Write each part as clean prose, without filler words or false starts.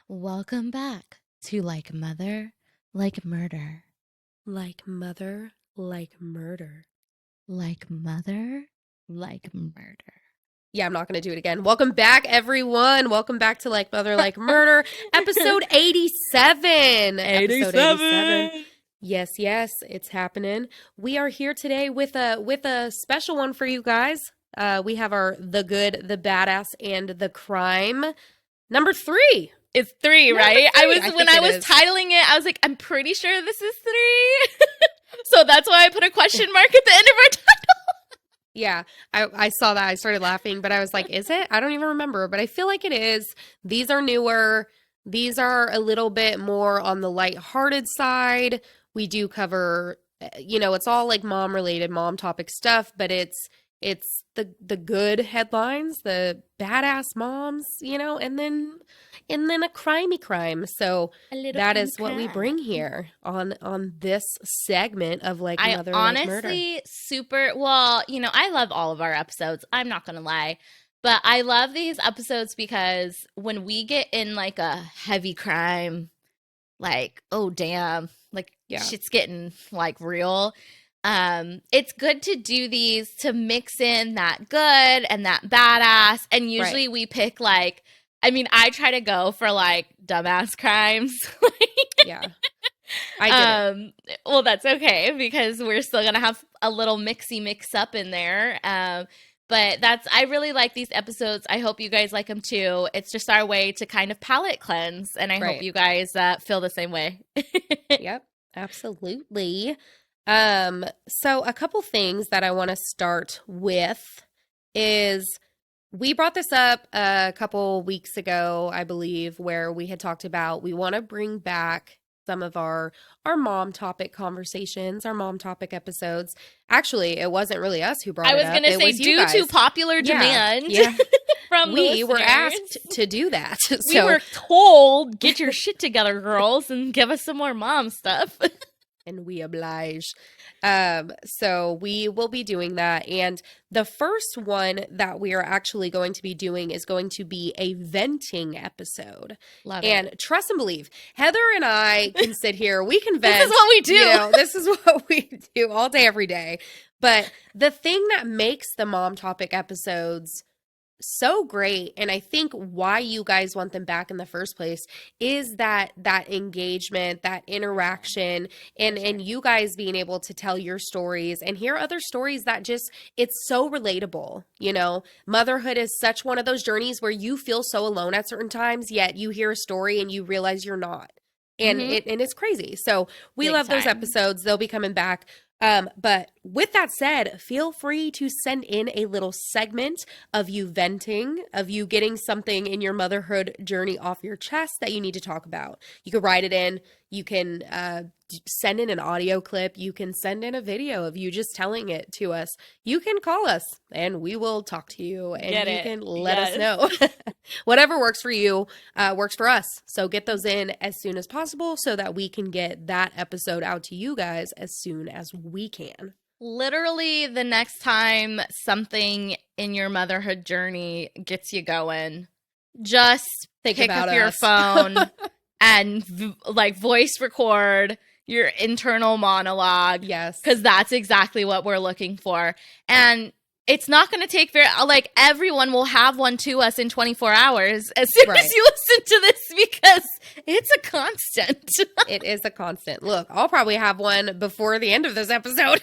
Welcome back to Like Mother, Like Murder. Like mother, like murder. Like Mother, Like Murder. Yeah, I'm not going to do it again. Welcome back, everyone. Welcome back to Like Mother, Like Murder, episode 87. Episode 87. Yes, it's happening. We are here today with a special one for you guys. We have our The Good, the Badass, and the Crime. Number 3. It's 3, Number right? 3, When I was titling it, I was like, I'm pretty sure this is 3. So that's why I put a question mark at the end of our title. Yeah, I saw that. I started laughing, but I was like, is it? I don't even remember, but I feel like it is. These are newer. These are a little bit more on the lighthearted side. We do cover, it's all like mom related, mom topic stuff, but it's the good headlines, the badass moms, and then a crimey crime. So that is what we bring here on this segment of Like Mother, Like Murder. I love all of our episodes. I'm not going to lie. But I love these episodes because when we get in like a heavy crime, like, oh, damn, like shit's getting like real. It's good to do these to mix in that good and that badass. And usually we pick I try to go for like dumbass crimes. Yeah. I did. Well, that's okay because we're still going to have a little mix up in there. But I really like these episodes. I hope you guys like them too. It's just our way to kind of palate cleanse. And I hope you guys feel the same way. Yep, absolutely. So a couple things that I want to start with is we brought this up a couple weeks ago, I believe, where we had talked about we want to bring back some of our mom topic conversations, our mom topic episodes. Actually, it wasn't really us who brought it up. I was going to say, due to popular demand. Yeah. From we were asked to do that. We were told, get your shit together, girls, and give us some more mom stuff. And we oblige. So we will be doing that. And the first one that we are actually going to be doing is going to be a venting episode. Love and it. Trust and believe, Heather and I can sit here, we can vent. This is what we do. This is what we do all day, every day. But the thing that makes the mom topic episodes so great, and I think why you guys want them back in the first place, is that engagement, that interaction, and you guys being able to tell your stories and hear other stories that just, it's so relatable. Motherhood is such one of those journeys where you feel so alone at certain times, yet you hear a story and you realize you're not. And it's crazy. So we love those episodes. They'll be coming back. But with that said, feel free to send in a little segment of you venting, of you getting something in your motherhood journey off your chest that you need to talk about. You can write it in. You can send in an audio clip. You can send in a video of you just telling it to us. You can call us and we will talk to you and you can let us know. Whatever works for you works for us. So get those in as soon as possible so that we can get that episode out to you guys as soon as we can. Literally the next time something in your motherhood journey gets you going, just pick up your phone and voice record your internal monologue. Yes. Because that's exactly what we're looking for. And it's not going to take everyone will have one to us in 24 hours as soon as you listen to this because it's a constant. It is a constant. Look, I'll probably have one before the end of this episode.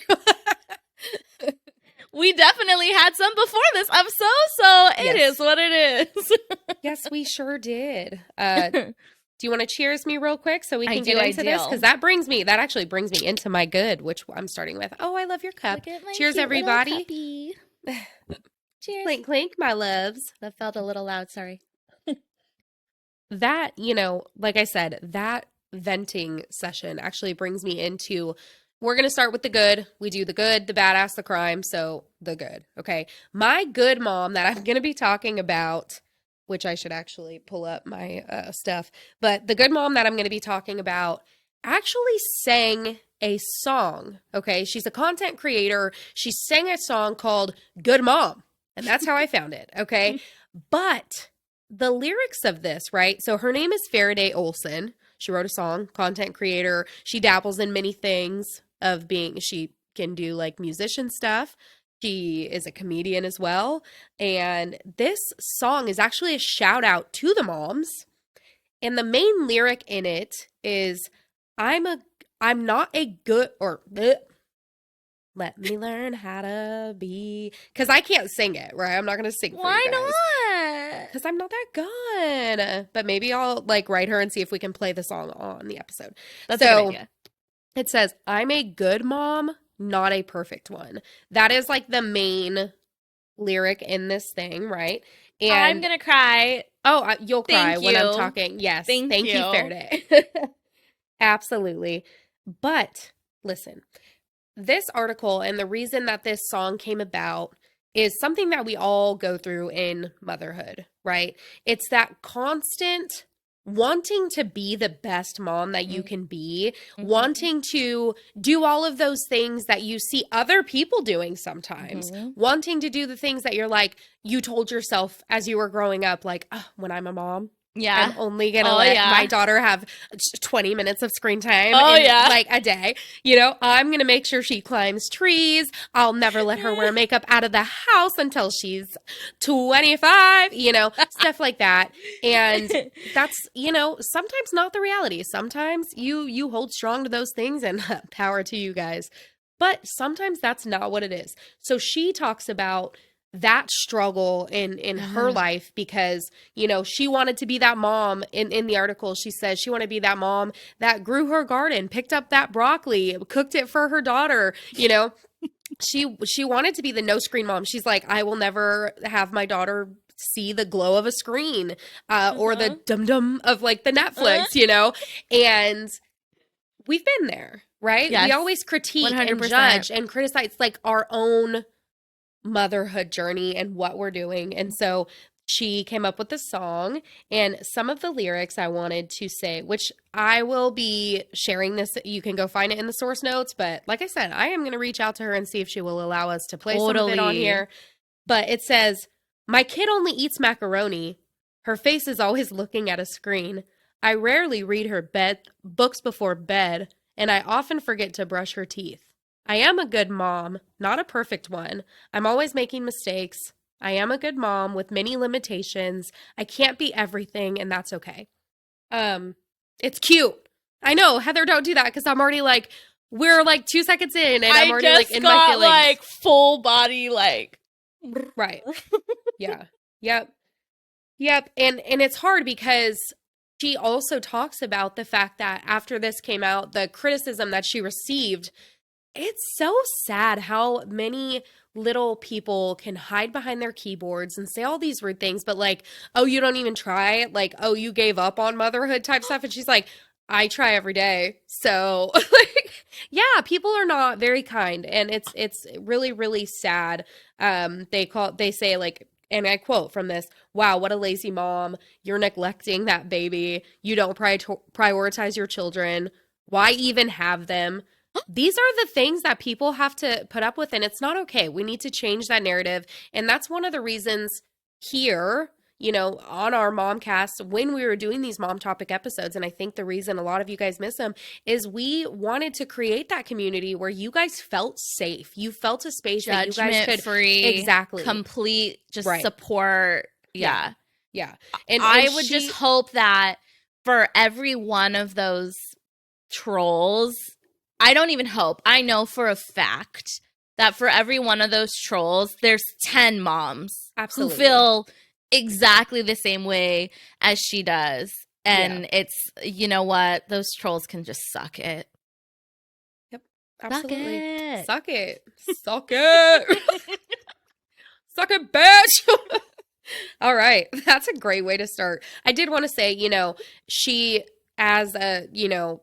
We definitely had some before this episode, so it is what it is. Yes, we sure did. Do you want to cheers me real quick so we can get into this? Because that actually brings me into my good, which I'm starting with. Oh, I love your cup. Cheers, everybody. Cheers. Clink, clink, my loves. That felt a little loud, sorry. That, like I said, that venting session actually brings me into, we're going to start with the good. We do the good, the badass, the crime. So the good. Okay. My good mom that I'm going to be talking about, which I should actually pull up my stuff, but the good mom that I'm going to be talking about actually sang a song. Okay. She's a content creator. She sang a song called Good Mom. And that's how I found it. Okay. But the lyrics of this, right? So her name is Faraday Olson. She wrote a song, content creator. She dabbles in many things of being, she can do like musician stuff. She is a comedian as well. And this song is actually a shout out to the moms. And the main lyric in it is, I'm not a good, or bleh, let me learn how to be, because I can't sing it, right? I'm not going to sing for Why you guys. not? Because I'm not that good. But maybe I'll like write her and see if we can play the song on the episode. That's a good idea. It says, I'm a good mom, not a perfect one. That is like the main lyric in this thing, right? And I'm going to cry. oh, you'll cry Thank when I'm you. talking. Yes. Thank Thank you, you. Faraday. Absolutely. But listen, this article and the reason that this song came about is something that we all go through in motherhood, right? It's that constant wanting to be the best mom that you can be, wanting to do all of those things that you see other people doing sometimes, wanting to do the things that you're like, you told yourself as you were growing up, like, oh, when I'm a mom, Yeah. I'm only going to let my daughter have 20 minutes of screen time like a day. You know, I'm going to make sure she climbs trees. I'll never let her wear makeup out of the house until she's 25, you know, stuff like that. And that's, you know, sometimes not the reality. Sometimes you hold strong to those things, and power to you guys. But sometimes that's not what it is. So she talks about that struggle in her life because, you know, she wanted to be that mom. In the article, she says she wanted to be that mom that grew her garden, picked up that broccoli, cooked it for her daughter, you know. She wanted to be the no screen mom. She's like, I will never have my daughter see the glow of a screen or the dum-dum of like the Netflix, you know. And we've been there, right? Yes. We always critique 100%. and judge and criticize like our own motherhood journey and what we're doing. And so she came up with the song, and some of the lyrics I wanted to say, which I will be sharing this. You can go find it in the source notes. But like I said, I am going to reach out to her and see if she will allow us to play some of it on here. But it says, my kid only eats macaroni. Her face is always looking at a screen. I rarely read her books before bed, and I often forget to brush her teeth. I am a good mom, not a perfect one. I'm always making mistakes. I am a good mom with many limitations. I can't be everything, and that's okay. It's cute. I know, Heather, don't do that, because I'm already like, we're like 2 seconds in, and I'm already like in my feelings. Like full body, like right. Yeah. Yep. And it's hard because she also talks about the fact that after this came out, the criticism that she received. It's so sad how many little people can hide behind their keyboards and say all these rude things, but like, oh, you don't even try, like, oh, you gave up on motherhood type stuff. And she's like, I try every day. So like, yeah, people are not very kind, and it's really, really sad. They say like, and I quote from this, wow, what a lazy mom. You're neglecting that baby. You don't prioritize your children. Why even have them? These are the things that people have to put up with, and it's not okay. We need to change that narrative. And that's one of the reasons here, you know, on our Momcast, when we were doing these mom topic episodes, and I think the reason a lot of you guys miss them is we wanted to create that community where you guys felt safe. You felt a space that you guys could free, exactly, complete, just support. Yeah. And I would just hope that for every one of those trolls, I don't even hope, I know for a fact that for every one of those trolls, there's 10 moms who feel exactly the same way as she does. And it's, you know what? Those trolls can just suck it. Yep. Absolutely. Suck it. Suck it. Suck it, bitch. All right. That's a great way to start. I did want to say, you know, she, as a, you know,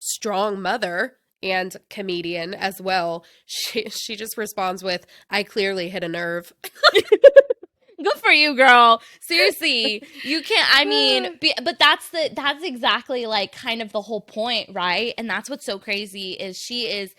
strong mother and comedian as well, she just responds with, I clearly hit a nerve. Good for you, girl. Seriously, you can't, I mean, but that's exactly like kind of the whole point, right? And that's what's so crazy is she is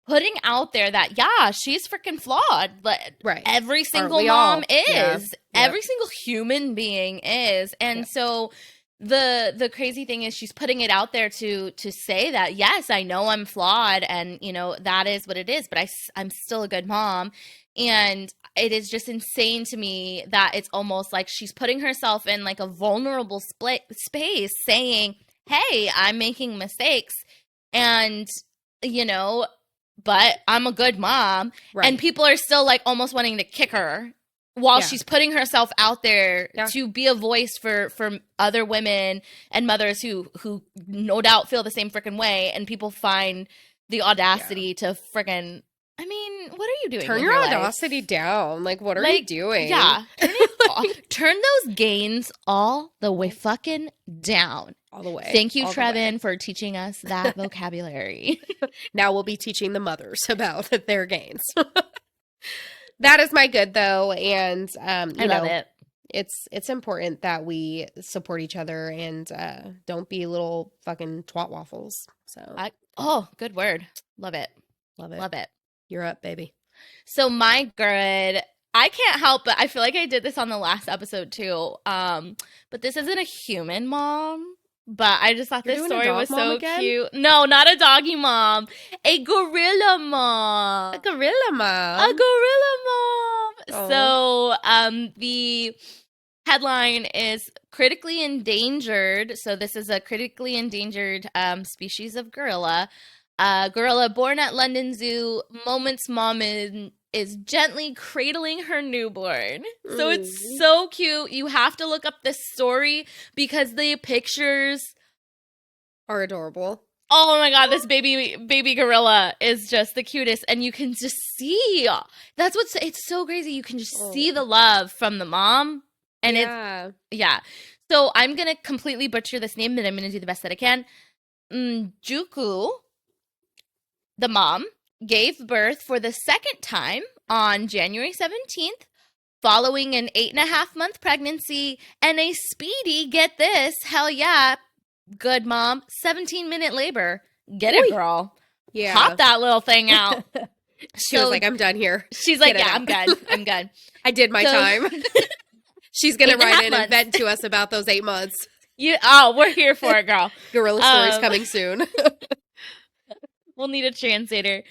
putting out there that, yeah, she's freaking flawed. But Right. every single we mom all? is. Yeah. Yep. Every single human being is. And Yep. so the crazy thing is she's putting it out there to say that, yes, I know I'm flawed, and you know that is what it is, but I'm still a good mom. And it is just insane to me that it's almost like she's putting herself in like a vulnerable space saying, hey, I'm making mistakes, and you know, but I'm a good mom. Right. And people are still like almost wanting to kick her while Yeah. she's putting herself out there Yeah. to be a voice for other women and mothers who no doubt feel the same freaking way, and people find the audacity to freaking, I mean, what are you doing? Turn with your life? audacity down. Like, what are you Like, doing? Yeah. Turn those gains all the way fucking down. All the way. Thank you, all the way. Trevin, for teaching us that vocabulary. Now we'll be teaching the mothers about their gains. That is my good, though. And, I you love know, it. it's important that we support each other and don't be little fucking twat waffles. So, Oh, good word. Love it. love it. Love it. You're up, baby. So my good, I can't help but I feel like I did this on the last episode too. But this isn't a human mom. But I just thought You're this doing a story dog was mom so again? cute. No, not a doggy mom. A gorilla mom. A gorilla mom. A gorilla mom. Aw. So the headline is critically endangered. So this is a critically endangered species of gorilla. Gorilla born at London Zoo. Moments mom is gently cradling her newborn. So it's so cute. You have to look up this story because the pictures Are adorable. Oh my god, this baby gorilla is just the cutest, and you can just see. That's what's it's so crazy. You can just see the love from the mom, and yeah. So I'm gonna completely butcher this name, but I'm gonna do the best that I can. Juku, the mom, gave birth for the second time on January 17th, following an 8.5-month pregnancy and a speedy, get this, hell yeah, good mom, 17-minute labor. Get it, girl. Yeah. Pop that little thing out. She was like, I'm done here. She's like, Get it yeah, out. I'm good. I did my time. She's going to 8.5 write in and months. vent to us about those 8 months. We're here for it, girl. Gorilla stories coming soon. We'll need a translator.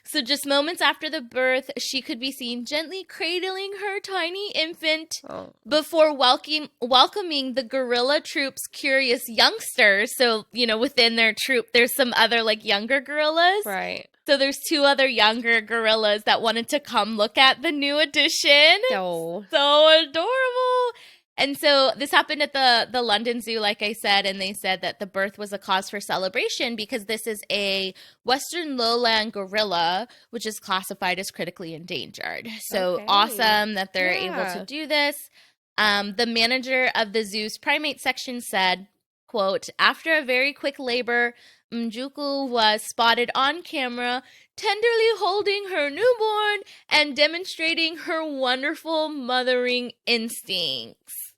So just moments after the birth, she could be seen gently cradling her tiny infant before welcoming the gorilla troop's curious youngsters. So, within their troop, there's some other younger gorillas. Right. So there's 2 other younger gorillas that wanted to come look at the new addition. Oh. So adorable. And so this happened at the London Zoo, like I said, and they said that the birth was a cause for celebration because this is a Western lowland gorilla, which is classified as critically endangered. So awesome that they're able to do this. The manager of the zoo's primate section said, quote, after a very quick labor, Mjuku was spotted on camera tenderly holding her newborn and demonstrating her wonderful mothering instincts.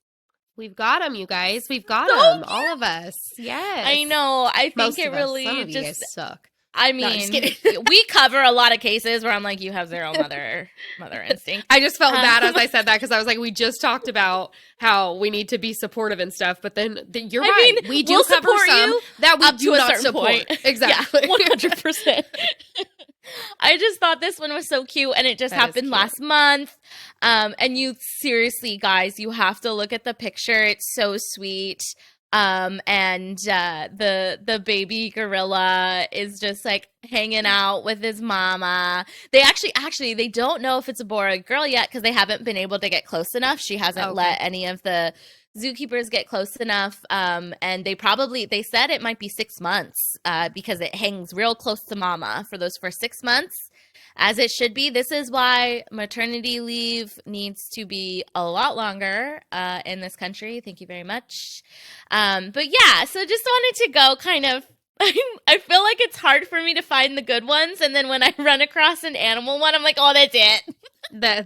We've got them, you guys. We've got So them. cute. All of us. Yes. I know. I think Most it of us. really Some of you just guys suck. I No, I'm just mean, kidding. we cover a lot of cases where I'm like, you have zero mother instinct. I just felt bad as I said that because I was like, we just talked about how we need to be supportive and stuff, but then you're right. We do we'll cover support some you that we up do to a not certain support. point. Exactly. Yeah, 100%. I just thought this one was so cute, and it just That is happened cute. last month. And you seriously, guys, you have to look at the picture. It's so sweet. And the baby gorilla is just hanging out with his mama. They actually they don't know if it's a boy or a girl yet because they haven't been able to get close enough. She hasn't let any of the zookeepers get close enough. And they said it might be 6 months because it hangs real close to mama for those first 6 months. As it should be. This is why maternity leave needs to be a lot longer in this country. Thank you very much. But yeah, so just wanted to go kind of, I feel like it's hard for me to find the good ones. And then when I run across an animal one, I'm like, oh, that's it.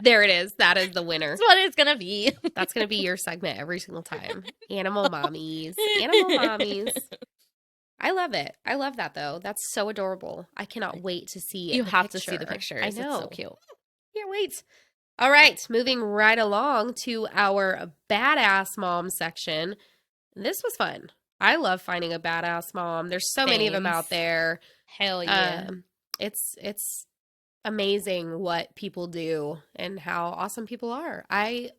There it is. That is the winner. That's what it's going to be. That's going to be your segment every single time. Animal mommies. Animal mommies. I love it. I love that though. That's so adorable. I cannot wait to see You the have picture. to see the pictures. I It's know. so cute. Can't wait. All right, moving right along to our badass mom section. This was fun. I love finding a badass mom. There's so many of them Sames. out there. Hell yeah. It's amazing what people do and how awesome people are. I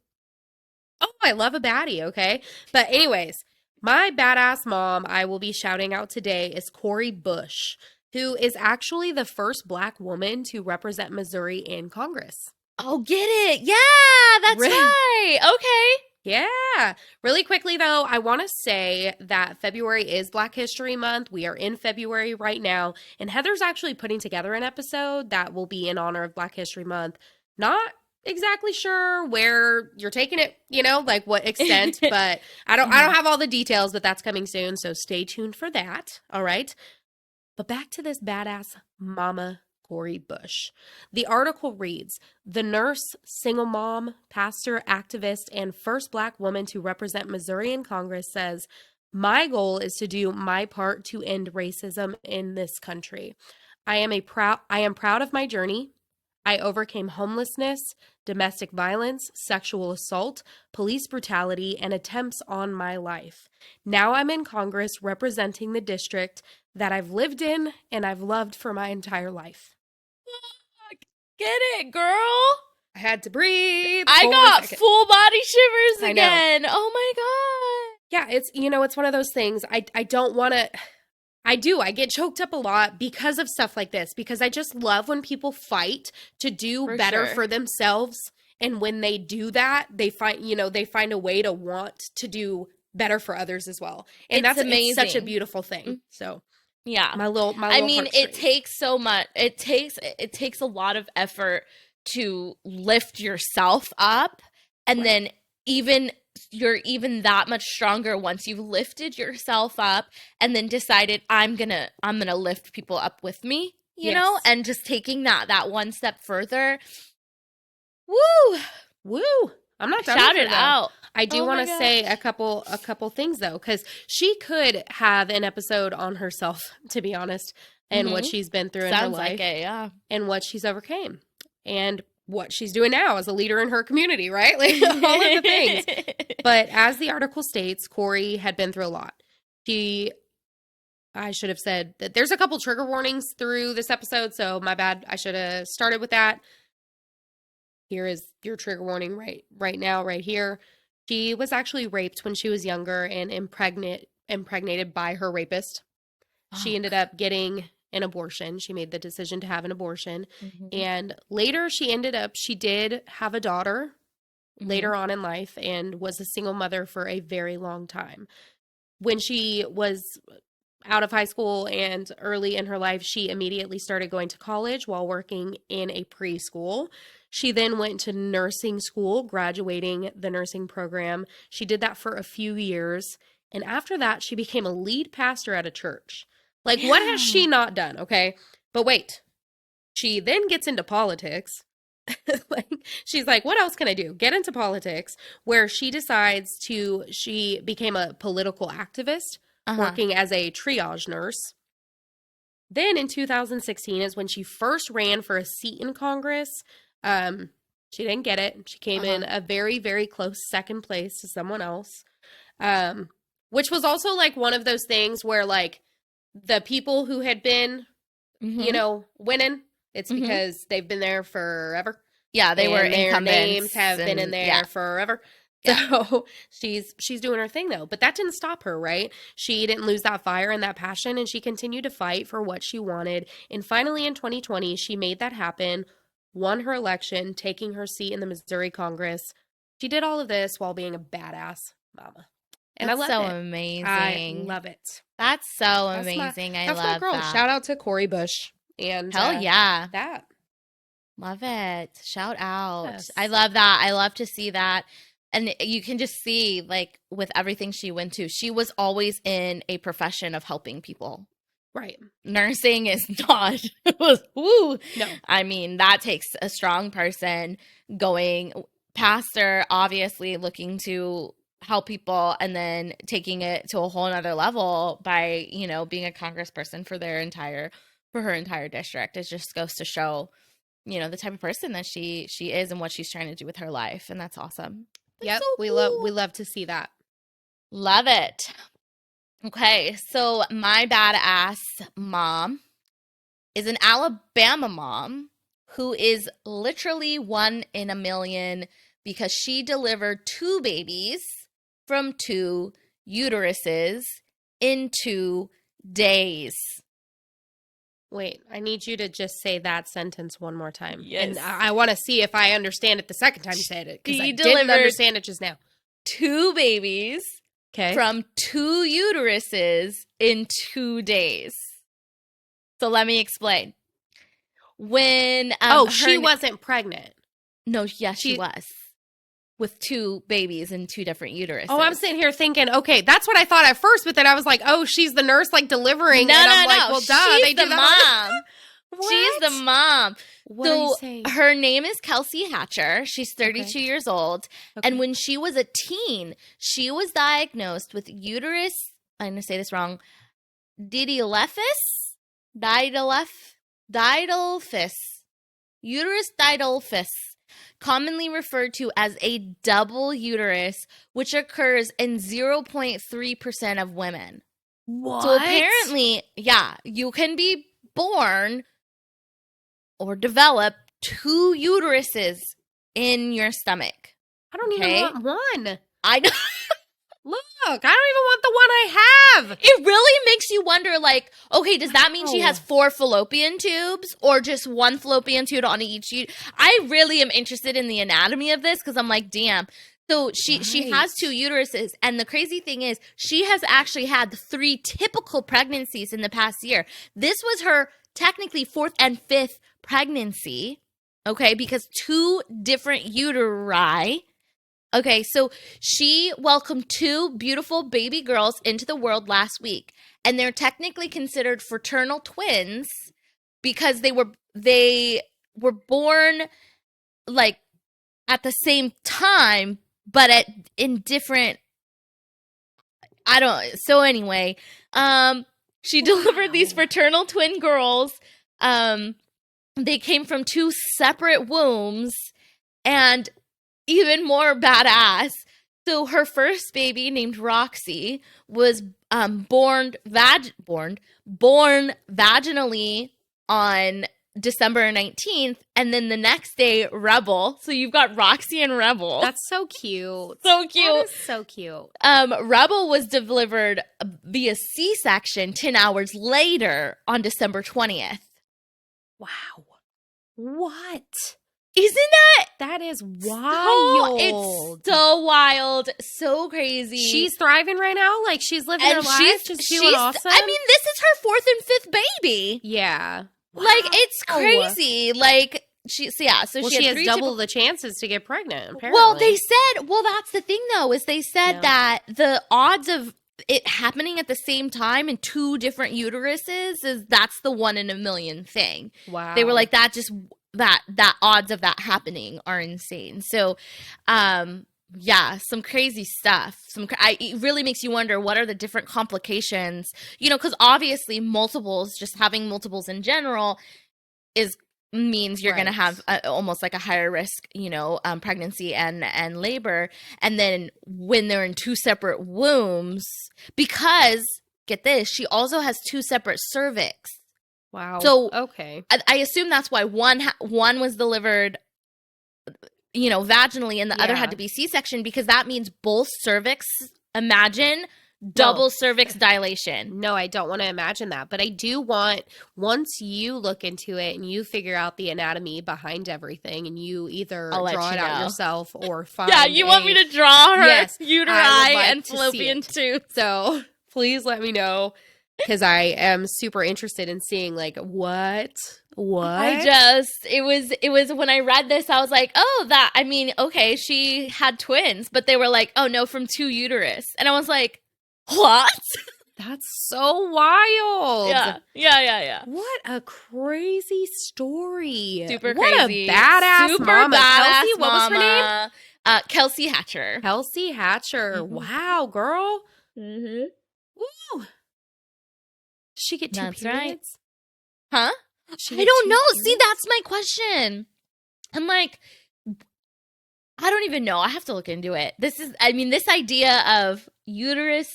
love a baddie, okay? But anyways, my badass mom I will be shouting out today is Cori Bush, who is actually the first Black woman to represent Missouri in Congress. Oh, get it. Yeah, that's Really? right. Okay. Yeah. Really quickly, though, I want to say that February is Black History Month. We are in February right now. And Heather's actually putting together an episode that will be in honor of Black History Month. Not exactly sure where you're taking it, like what extent, but I don't have all the details, but that's coming soon. So stay tuned for that. All right. But back to this badass mama Cori Bush. The article reads, the nurse, single mom, pastor, activist, and first Black woman to represent Missouri in Congress says, my goal is to do my part to end racism in this country. I am proud of my journey. I overcame homelessness, domestic violence, sexual assault, police brutality, and attempts on my life. Now I'm in Congress representing the district that I've lived in and I've loved for my entire life. Get it, girl. I had to breathe. I got full body shivers again. Oh my God. Yeah, it's one of those things. I don't want to. I get choked up a lot because of stuff like this, because I just love when people fight to do better for themselves. And when they do that, they find a way to want to do better for others as well. And that's amazing. It's such a beautiful thing. So yeah, my little it takes so much. It takes a lot of effort to lift yourself up, and then you're even that much stronger once you've lifted yourself up and then decided I'm gonna lift people up with me, you know, and just taking that one step further. Woo! I'm not done. Shout it out. I do want to say a couple things though, because she could have an episode on herself, to be honest, and what she's been through in her life, and what she's overcame, and what she's doing now as a leader in her community, right? Like all of the things. But as the article states, Cori had been through a lot. I should have said that there's a couple trigger warnings through this episode, so my bad. I should have started with that. Here is your trigger warning right now, right here. She was actually raped when she was younger and impregnated by her rapist. She ended up getting an abortion. She made the decision to have an abortion. And later she did have a daughter later on in life and was a single mother for a very long time. When she was out of high school and early in her life, she immediately started going to college while working in a preschool. She then went to nursing school, graduating the nursing program. She did that for a few years. And after that, she became a lead pastor at a church. Like, what has she not done? Okay. But wait, she then gets into politics. She's like, what else can I do? Get into politics, where she became a political activist, working as a triage nurse. Then in 2016 is when she first ran for a seat in Congress. She didn't get it. She came in a very, very close second place to someone else. Which was also like one of those things where like the people who had been, winning, it's because they've been there forever. Yeah, they were their incumbents. Names have been in there forever. Yeah. So she's doing her thing though, but that didn't stop her, right? She didn't lose that fire and that passion, and she continued to fight for what she wanted. And finally in 2020, she made that happen, won her election, taking her seat in the Missouri Congress. She did all of this while being a badass mama. And that's I love so it. amazing. I love it. That's so amazing. I love that. Shout out to Cori Bush. And hell yeah. That. Love it. Shout out. Yes. I love that. I love to see that. And you can just see, like, with everything she went to, she was always in a profession of helping people. Right. Nursing is not. Woo. No. I mean, that takes a strong person. Going pastor, obviously looking to help people and then taking it to a whole nother level by, you know, being a congressperson for her entire district. It just goes to show, you know, the type of person that she is and what she's trying to do with her life. And that's awesome. That's Yep. so We cool. love to see that. Love it. Okay, so my badass mom is an Alabama mom who is literally 1 in a million because she delivered 2 babies from 2 uteruses in 2 days. Wait, I need you to just say that sentence one more time. Yes. And I want to see if I understand it the second time you said it, because I She didn't delivered understand it just now. 2 babies Okay. from 2 uteruses in 2 days. So let me explain. When she wasn't pregnant. No, yes, she She- was. With 2 babies in 2 different uteruses. Oh, I'm sitting here thinking, okay, that's what I thought at first, but then I was like, oh, she's the nurse, like, delivering. No, and no, I'm like, no. well, duh, She's they do the that. mom. What? She's the mom. What are you So saying? her name is Kelsey Hatcher. She's 32 Okay. years old. Okay. And when she was a teen, she was diagnosed with uterus, I'm going to say this wrong, didelphys? Didelphys. Uterus didelphys, commonly referred to as a double uterus, which occurs in 0.3% of women. What? So apparently, yeah, you can be born or develop 2 uteruses in your stomach. I don't Okay. even want one. I know. Look, I don't even want the one I have. It really makes you wonder, like, okay, does that mean she Wow. has 4 fallopian tubes or just 1 fallopian tube on each? I really am interested in the anatomy of this because I'm like, damn. So she has 2 uteruses, and the crazy thing is she has actually had 3 typical pregnancies in the past year. This was her technically 4th and 5th pregnancy, okay, because 2 different uteri. Okay, so she welcomed 2 beautiful baby girls into the world last week, and they're technically considered fraternal twins because they were born like at the same time, but in different. I don't. So anyway, she delivered these fraternal twin girls. They came from 2 separate wombs, and even more badass. So her first baby, named Roxy, was born vaginally on December 19th, and then the next day, Rebel. So you've got Roxy and Rebel. That's so cute. so cute. That is so cute. Rebel was delivered via C-section 10 hours later on December 20th. Wow. What? Isn't that That is so, wild. it's so wild, so crazy. She's thriving right now. Like, she's living her and life. She's doing awesome. I mean, this is her 4th and 5th baby. yeah. Like, it's Wow. crazy. Like, so Well, she had she has 3 double the chances to get pregnant, apparently. Well, they said, that's the thing though, is they said Yeah. that the odds of it happening at the same time in 2 different uteruses that's the 1 in a million thing. Wow. They were like, that odds of that happening are insane. So, yeah, some crazy stuff. It really makes you wonder, what are the different complications? You know, because obviously just having multiples in general means you're going to Right. have almost like a higher risk, you know, pregnancy and labor. And then when they're in 2 separate wombs, because get this, she also has 2 separate cervix. Wow. So- okay. I assume that's why one was delivered, you know, vaginally, and the other Yeah. had to be C-section, because that means both cervix. Imagine double cervix dilation. No, I don't want to imagine that. But I do want, once you look into it and you figure out the anatomy behind everything, and you either I'll let draw you it out know. yourself or find Yeah, you want me to draw her Yes, uteri I would like and to see fallopian it. tube. So please let me know, because I am super interested in seeing, like, what? It was when I read this, I was like, okay, she had twins, but they were like, oh no, from 2 uterus. And I was like, what? That's so wild. Yeah. What a crazy story. Super what crazy. a badass Super mama. badass Kelsey, what was her name? mama. Kelsey Hatcher. Kelsey Hatcher. Wow, girl. Mm-hmm. Woo. Does she get two That's right. periods? Huh? She I get don't two know. See, periods? that's my question. I'm like, I don't even know. I have to look into it. This idea of uterus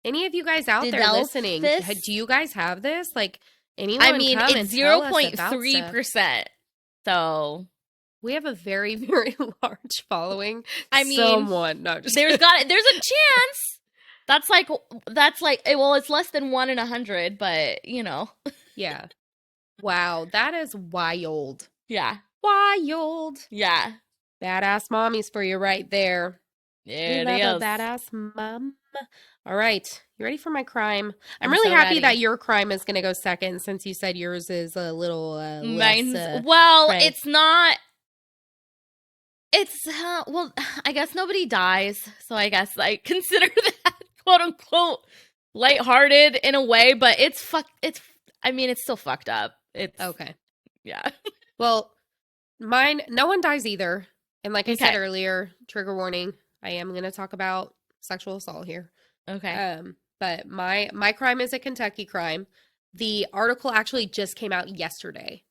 Any of you guys out there listening, Didelphys? do you guys have this? Like, anyone I mean, come and it's tell us about stuff. 0.3%. So, We have a very, very large following. I mean, Someone, no, just there's a chance. That's like, well, it's less than 1 in 100, but you know. yeah. Wow, that is wild. Yeah. Wild. Yeah. Badass mommies for you right there. There We it love is. a badass mom. All right, you ready for my crime? I'm I'm really so happy ready. that your crime is going to go second, since you said yours is a little Mine's less. well, right. it's not. It's well, I guess nobody dies, so I guess I consider that quote unquote lighthearted in a way, but it's still fucked up. It's Okay. yeah. Well, mine, no one dies either. And like I said Okay. earlier, trigger warning, I am going to talk about sexual assault here. Okay. But my crime is a Kentucky crime. The article actually just came out yesterday.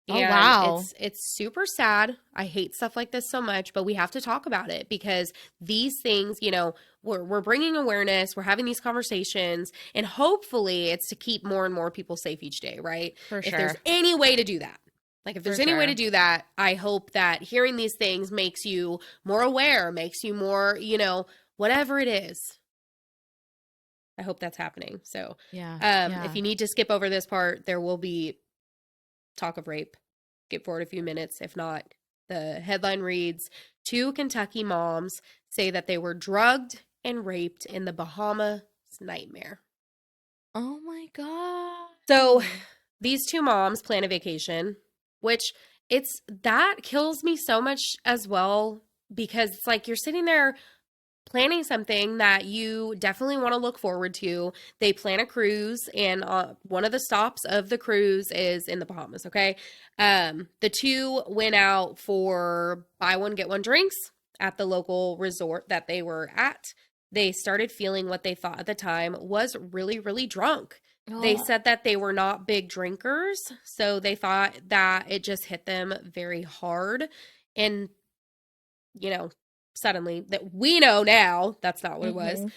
Oh, And wow. it's super sad. I hate stuff like this so much, but we have to talk about it because these things, you know, we're bringing awareness, we're having these conversations, and hopefully it's to keep more and more people safe each day, right? For If sure. there's any way to do that. Like, if there's For any way sure. to do that, I hope that hearing these things makes you more aware, makes you more, you know, whatever it is. I hope that's happening. So, Yeah. if you need to skip over this part, there will be talk of rape. Skip forward a few minutes. If not, the headline reads, 2 Kentucky moms say that they were drugged and raped in the Bahamas nightmare. Oh my god. So these 2 moms plan a vacation, which that kills me so much as well, because it's like you're sitting there planning something that you definitely want to look forward to. They plan a cruise, and one of the stops of the cruise is in the Bahamas, okay? The 2 went out for buy one, get one drinks at the local resort that they were at. They started feeling what they thought at the time was really, really drunk. They said that they were not big drinkers, so they thought that it just hit them very hard. And, you know, suddenly, that we know now, that's not what it was.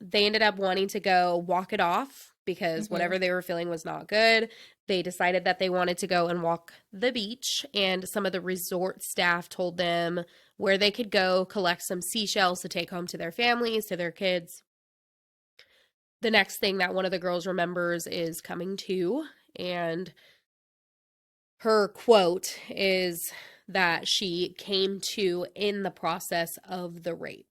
They ended up wanting to go walk it off because whatever they were feeling was not good. They decided that they wanted to go and walk the beach, and some of the resort staff told them where they could go collect some seashells to take home to their families, to their kids. The next thing that one of the girls remembers is coming to, and her quote is that she came to in the process of the rape.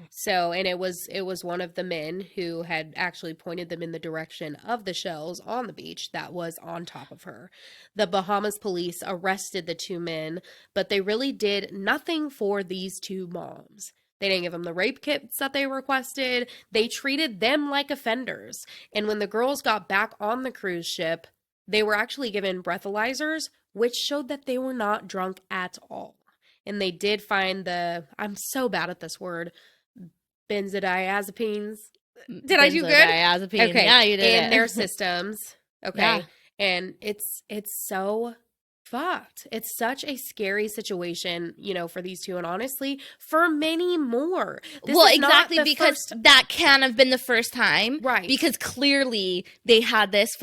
So, and it was one of the men who had actually pointed them in the direction of the shells on the beach that was on top of her. The Bahamas police arrested the 2 men, but they really did nothing for these 2 moms. They didn't give them the rape kits that they requested. They treated them like offenders. And when the girls got back on the cruise ship, they were actually given breathalyzers, which showed that they were not drunk at all. And they did find I'm so bad at this word, benzodiazepines. Did I do good? Benzodiazepine. Okay. Yeah, you did in it. their systems. Okay. Yeah. And it's so fucked. It's such a scary situation, you know, for these 2, and honestly, for many more. Well, exactly, because that can have been the first time. Right. Because clearly they had this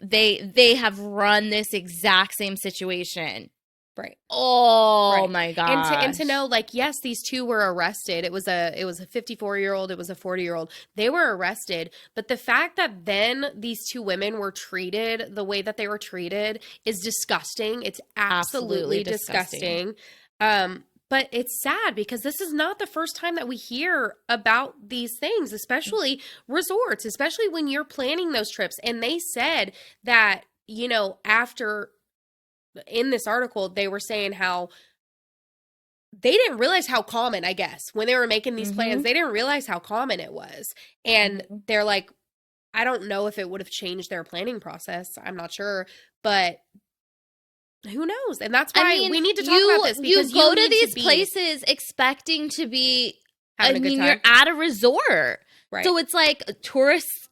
they have run this exact same situation. Right. Oh Right. my god. And to know, like, yes, these 2 were arrested. It was a 54-year-old, it was a 40-year-old. They were arrested, but the fact that then these 2 women were treated the way that they were treated is disgusting. It's absolutely disgusting. But it's sad because this is not the first time that we hear about these things, especially resorts, especially when you're planning those trips. And they said that, you know, in this article, they were saying how they didn't realize how common, I guess, when they were making these plans, they didn't realize how common it was. And they're like, I don't know if it would have changed their planning process. I'm not sure. But Who knows? And that's why I mean, we need to talk about this, because you go to need these be places expecting to be, having a good time. you're at a resort. Right. So it's like tourists,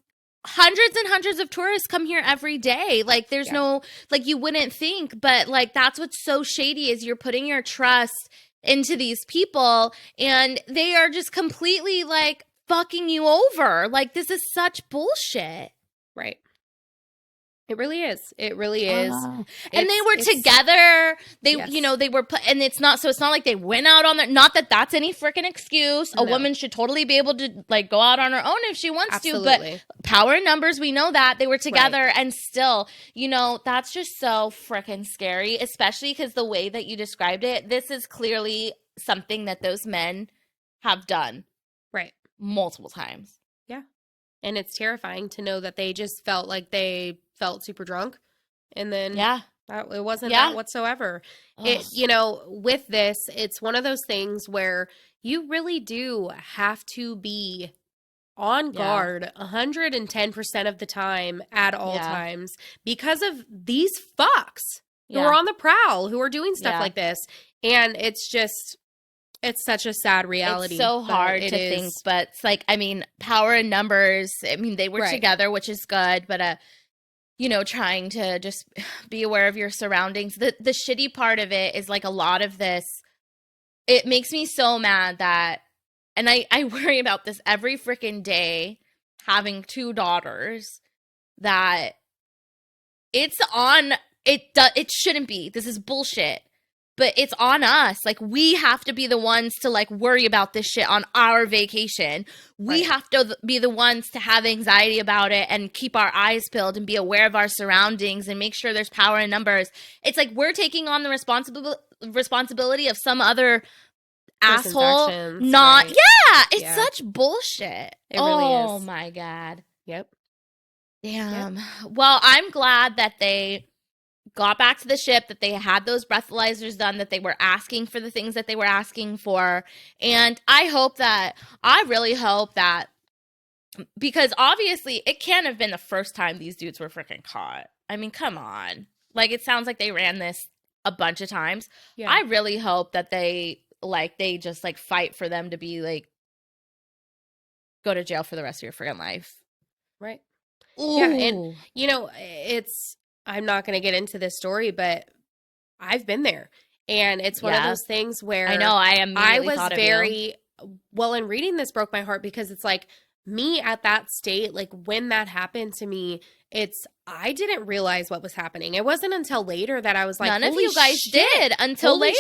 hundreds and hundreds of tourists come here every day. Like there's no, like you wouldn't think, but like that's what's so shady is you're putting your trust into these people and they are just completely like fucking you over. Like this is such bullshit. Right. It really is. It really is. And they were together. They, you know, they were put, and it's not like they went out on their, not that that's any freaking excuse. A woman should totally be able to like go out on her own if she wants to, but power in numbers, we know that they were together and still, you know, that's just so freaking scary, especially because the way that you described it, this is clearly something that those men have done. Right. Multiple times. Yeah. And it's terrifying to know that they just felt like they felt super drunk, and then it wasn't that whatsoever. It, you know, with this, it's one of those things where you really do have to be on guard 110% of the time at all times because of these fucks who are on the prowl, who are doing stuff like this. And it's just, it's such a sad reality. It's so hard to think, but it's like, I mean, power in numbers. I mean, they were together, which is good, but you know, trying to just be aware of your surroundings. The shitty part of it is like a lot of this, it makes me so mad that, and I worry about this every freaking day, having 2 daughters, that it's on, it shouldn't be. This is bullshit. But it's on us. Like, we have to be the ones to, like, worry about this shit on our vacation. We have to be the ones to have anxiety about it and keep our eyes peeled and be aware of our surroundings and make sure there's power in numbers. It's like we're taking on the responsibility of some other asshole. It's such bullshit. It really is. Oh, my God. Yep. Damn. Yep. Well, I'm glad that they got back to the ship, that they had those breathalyzers done, that they were asking for the things that they were asking for. And I really hope that, because obviously it can't have been the first time these dudes were freaking caught. I mean, come on. Like, it sounds like they ran this a bunch of times. Yeah. I really hope that they just like fight for them to be like, go to jail for the rest of your freaking life. Right. Ooh. Yeah. And, you know, I'm not going to get into this story, but I've been there, and it's one of those things where I know I was very well, and reading this broke my heart, because it's like me at that state, like when that happened to me, I didn't realize what was happening. It wasn't until later that I was like, none of you guys did until later.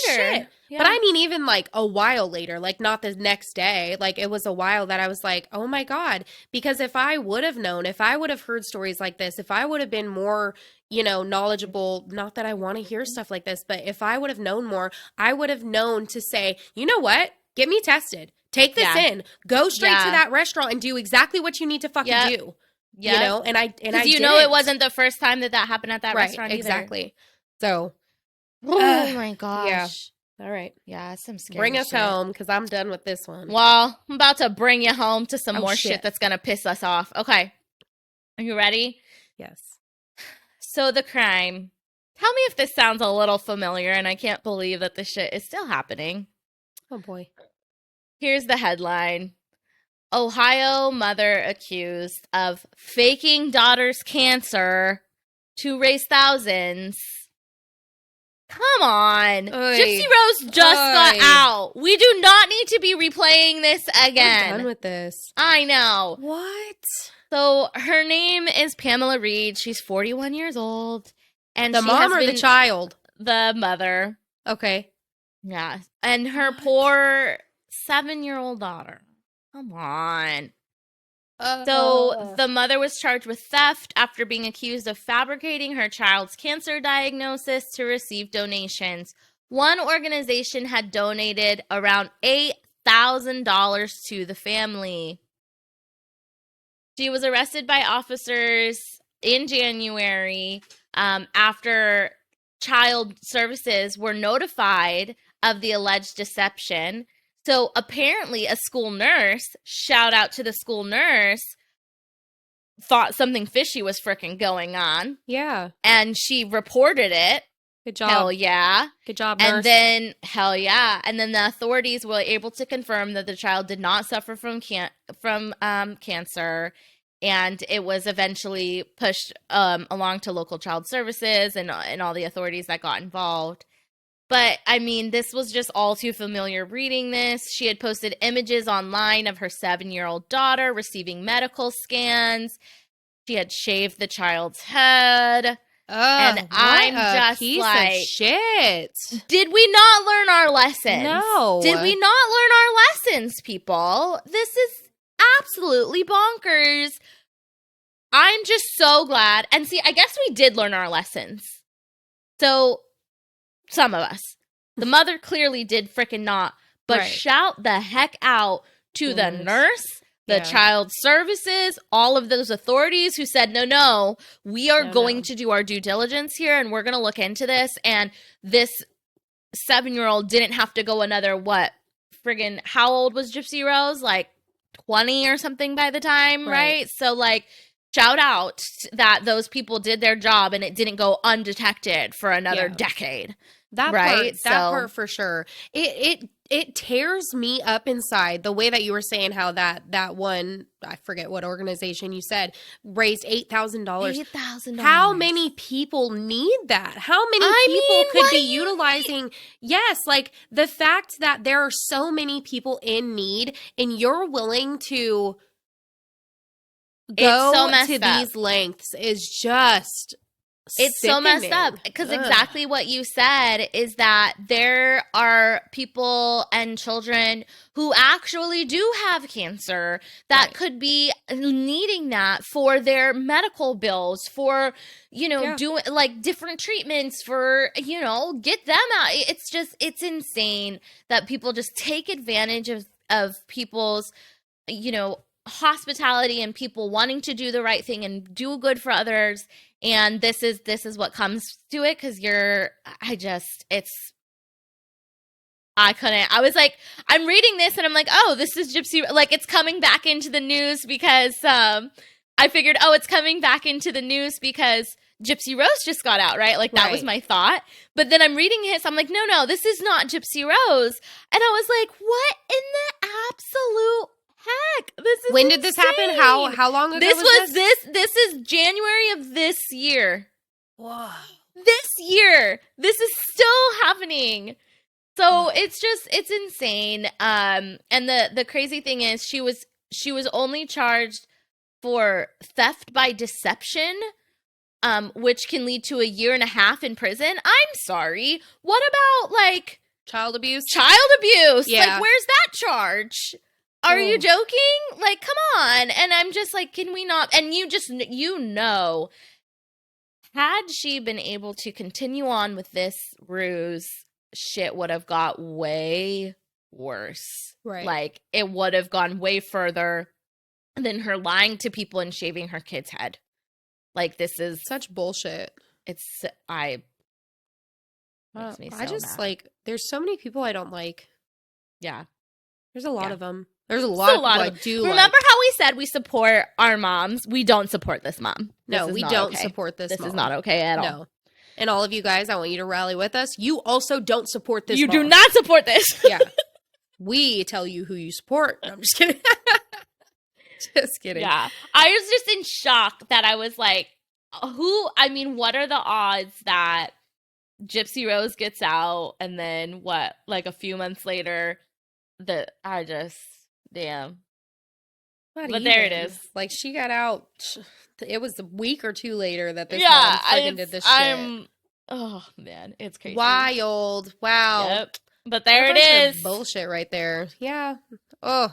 Yeah. But I mean, even like a while later, like not the next day, like it was a while that I was like, oh my God, because if I would have known, if I would have heard stories like this, if I would have been more, you know, knowledgeable, not that I want to hear stuff like this, but if I would have known more, I would have known to say, you know what, get me tested. Take this in, go straight to that restaurant and do exactly what you need to fucking do. Yeah. You know, and I know it wasn't the first time that happened at that restaurant either. Exactly. So, oh my gosh. Yeah. All right. Yeah, some scary Bring us home, because I'm done with this one. Well, I'm about to bring you home to some more shit that's going to piss us off. Okay. Are you ready? Yes. So the crime. Tell me if this sounds a little familiar, and I can't believe that this shit is still happening. Oh boy. Here's the headline. Ohio mother accused of faking daughter's cancer to raise thousands. Come on. Oy. Gypsy Rose just got out. We do not need to be replaying this again. I'm done with this. I know. What? So her name is Pamela Reed. She's 41 years old. And the mom or the child? The mother. Okay. Yeah. And her poor 7-year-old daughter. Come on. So the mother was charged with theft after being accused of fabricating her child's cancer diagnosis to receive donations. One organization had donated around $8,000 to the family. She was arrested by officers in January after child services were notified of the alleged deception. So apparently a school nurse, shout out to the school nurse, thought something fishy was freaking going on. Yeah. And she reported it Good job. Hell yeah. Good job, nurse. And then, hell yeah. And then the authorities were able to confirm that the child did not suffer from cancer. And it was eventually pushed along to local child services and all the authorities that got involved. But, I mean, this was just all too familiar reading this. She had posted images online of her 7-year-old daughter receiving medical scans. She had shaved the child's head. And I'm just piece like, of shit. Did we not learn our lessons? No. Did we not learn our lessons, people? This is absolutely bonkers. I'm just so glad. And see, I guess we did learn our lessons. So, some of us. The mother clearly did freaking not. But Right. shout the heck out to the Yes. nurse, the Yeah. child services, all of those authorities who said, no, we are No, going no. to do our due diligence here and we're going to look into this. And this 7-year-old didn't have to go another, how old was Gypsy Rose? Like 20 or something by the time, right? So, like, shout out that those people did their job and it didn't go undetected for another decade. That Right? part for sure. It tears me up inside the way that you were saying how that one, I forget what organization you said, raised $8,000. $8,000. How many people need that? How many people could be utilizing? Yes, like the fact that there are so many people in need and you're willing to go so messed to up. these lengths is just It's so messed sickening. up because Ugh. exactly what you said is that there are people and children who actually do have cancer that Right. could be needing that for their medical bills, for, Yeah. doing like different treatments for, get them out. It's insane that people just take advantage of people's, hospitality and people wanting to do the right thing and do good for others. And this is what comes to it because I was like, I'm reading this and I'm like, oh, this is Gypsy, like it's coming back into the news because I figured, oh, it's coming back into the news because Gypsy Rose just got out, right? Like that was Right. my thought. But then I'm reading his, I'm like, no, this is not Gypsy Rose. And I was like, what in the absolute heck? This is When did this happen? insane. How long ago This is January of this year. Whoa. This year. This is still happening. So it's insane. And the crazy thing is she was only charged for theft by deception, which can lead to 1.5 years in prison. I'm sorry. What about like Child abuse? child abuse? Yeah. Like where's that charge? Are you joking? Like, come on. And I'm just like, can we not? And had she been able to continue on with this ruse, shit would have got way worse. Right. Like, it would have gone way further than her lying to people and shaving her kid's head. Like, this is, Such bullshit. makes me so I just mad. like, there's so many people I don't like. Yeah. There's a lot Yeah. of them. There's a lot of people I do Remember like. how we said we support our moms? We don't support this mom. No, This is we not don't okay. support this This mom. is not okay at all. No. And all of you guys, I want you to rally with us. You also don't support this You mom. do not support this. Yeah. We tell you who you support. No, I'm just kidding. Just kidding. Yeah. I was just in shock that I was like, what are the odds that Gypsy Rose gets out and then like a few months later, damn. Not But there it even. is. Like, she got out. It was a week or two later that this Yeah, mom friggin' did this shit. Oh man, it's crazy. Wild. Wow. Yep. But there it What a bunch of is. bullshit right there. Yeah. Oh,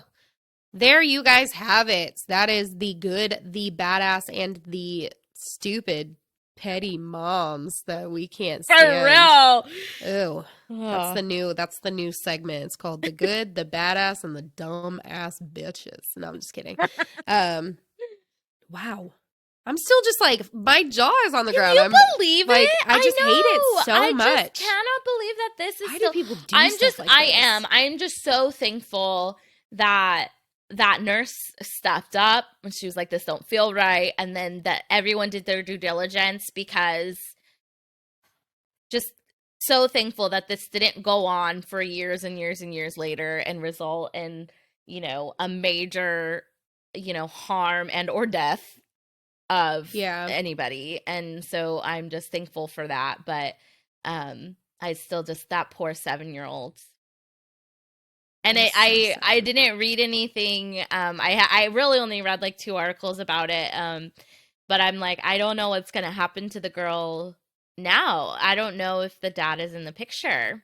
there you guys have it. That is the good, the badass, and the stupid, petty moms that we can't For stand. real. Ew. Oh. That's the new segment. It's called the good, the badass, and the dumb ass bitches. No, I'm just kidding. Wow. I'm still just like, my jaw is on the Can ground. you I'm believe like, it? I just hate it know. so I much. just cannot believe that this is why still. do people do stuff like this? I'm just so thankful that that nurse stepped up and she was like, this don't feel right. And then that everyone did their due diligence because just so thankful that this didn't go on for years and years and years later and result in, a major, harm and or death of Yeah. anybody. And so I'm just thankful for that. But I still just, that poor 7-year-old. And That's so I sad. didn't read anything. I really only read like 2 articles about it. But I'm like, I don't know what's gonna happen to the girl now. I don't know if the dad is in the picture.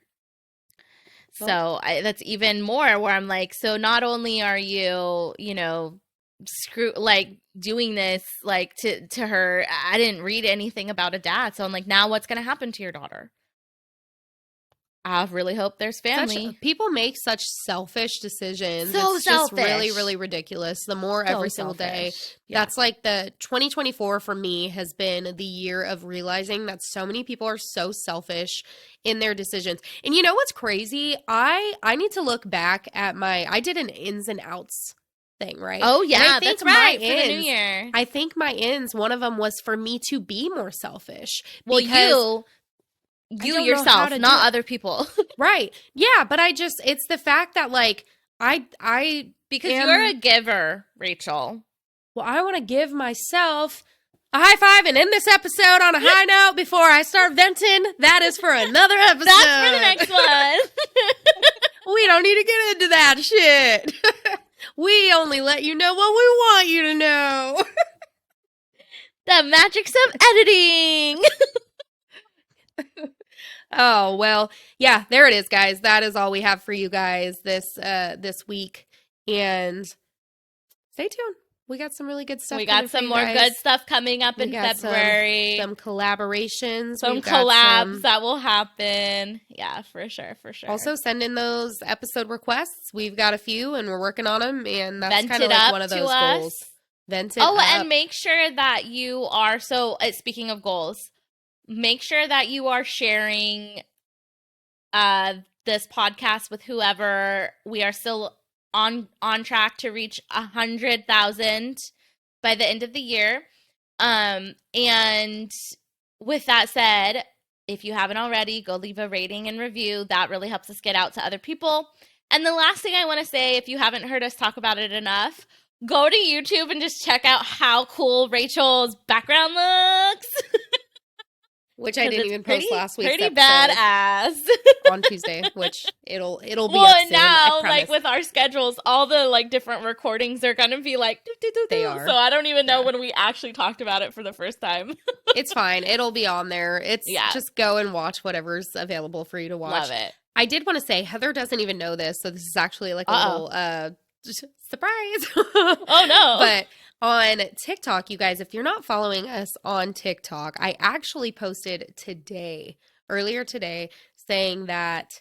So that's even more where I'm like, so not only are you, like doing this like to her, I didn't read anything about a dad. So I'm like, now what's gonna happen to your daughter? I really hope there's family. People make such selfish decisions. So It's just really, selfish. really ridiculous. The more every single day. selfish. Yeah. That's like the 2024 for me has been the year of realizing that so many people are so selfish in their decisions. And you know what's crazy? I need to look back at I did an ins and outs thing, right? Oh And yeah, I think that's right my for the new ins- year. I think my ends, one of them was for me to be more selfish. Well, because you don't know how yourself, to do not it. other people. Right. Yeah, but it's the fact that like I Because am- you're a giver, Rachel. well, I want to give myself a high five and end this episode on a high note before I start venting. That is for another episode. That's for the next one. We don't need to get into that shit. We only let you know what we want you to know. The magic of editing. Oh, well, yeah, there it is, guys. That is all we have for you guys this week. And stay tuned. We got some really good stuff. We coming got for some you more guys. good stuff coming up We in got February. Some collaborations. Some We've got collabs some- that will happen. Yeah, for sure, for sure. Also, send in those episode requests. We've got a few, and we're working on them. And that's Vent kind it of like up one of to those us. goals. Vent it Oh, up. and make sure that you are, speaking of goals, make sure that you are sharing this podcast with whoever. We are still on track to reach 100,000 by the end of the year. And with that said, if you haven't already, go leave a rating and review. That really helps us get out to other people. And the last thing I want to say, if you haven't heard us talk about it enough, go to YouTube and just check out how cool Rachel's background looks. Which I 'Cause didn't it's even post last week's pretty episode badass. on Tuesday, which it'll be Well, up and soon, I now, promise. like with our schedules, all the like different recordings are gonna be like, They are. So I don't even know Yeah. when we actually talked about it for the first time. It's fine. It'll be on there. It's Yeah. just go and watch whatever's available for you to watch. Love it. I did want to say Heather doesn't even know this, so this is actually like a Uh-oh. little surprise. Oh no. But on TikTok, you guys, if you're not following us on TikTok, I actually posted earlier today, saying that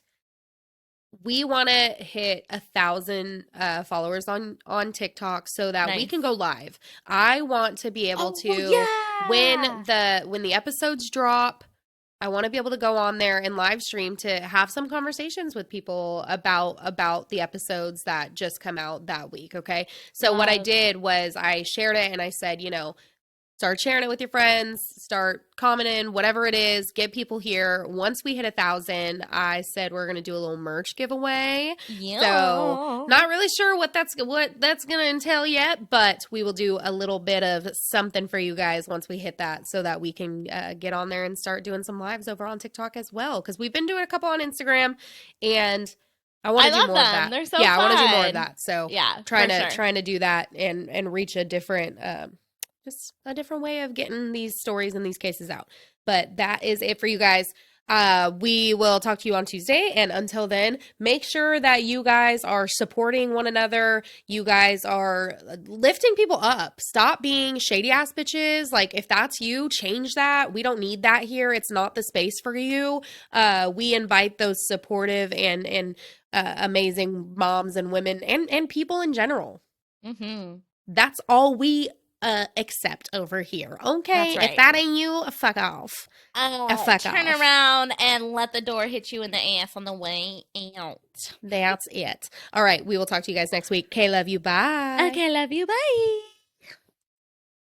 we want to hit 1,000 followers on TikTok so that we Nice. can go live. I want to be able to yeah. when the episodes drop, I want to be able to go on there and live stream to have some conversations with people about the episodes that just come out that week. Okay. So what I Love. did was I shared it and I said, start sharing it with your friends, start commenting, whatever it is, get people here. Once we hit 1,000, I said we're going to do a little merch giveaway. Yeah. So, not really sure what that's going to entail yet, but we will do a little bit of something for you guys once we hit that, so that we can get on there and start doing some lives over on TikTok as well. Because we've been doing a couple on Instagram, and I want I to do love more of them. that. They're so I want to do more of fun. that. So Yeah. trying for to sure. do that and reach a different just a different way of getting these stories and these cases out. But that is it for you guys. We will talk to you on Tuesday. And until then, make sure that you guys are supporting one another. You guys are lifting people up. Stop being shady ass bitches. Like, if that's you, change that. We don't need that here. It's not the space for you. We invite those supportive and amazing moms and women and people in general. Mm-hmm. That's all we accept over here. Okay? That's right. If that ain't you, fuck off. Fuck Turn off. around and let the door hit you in the ass on the way out. That's it. All right. We will talk to you guys next week. Okay, love you. Bye. Okay, love you. Bye.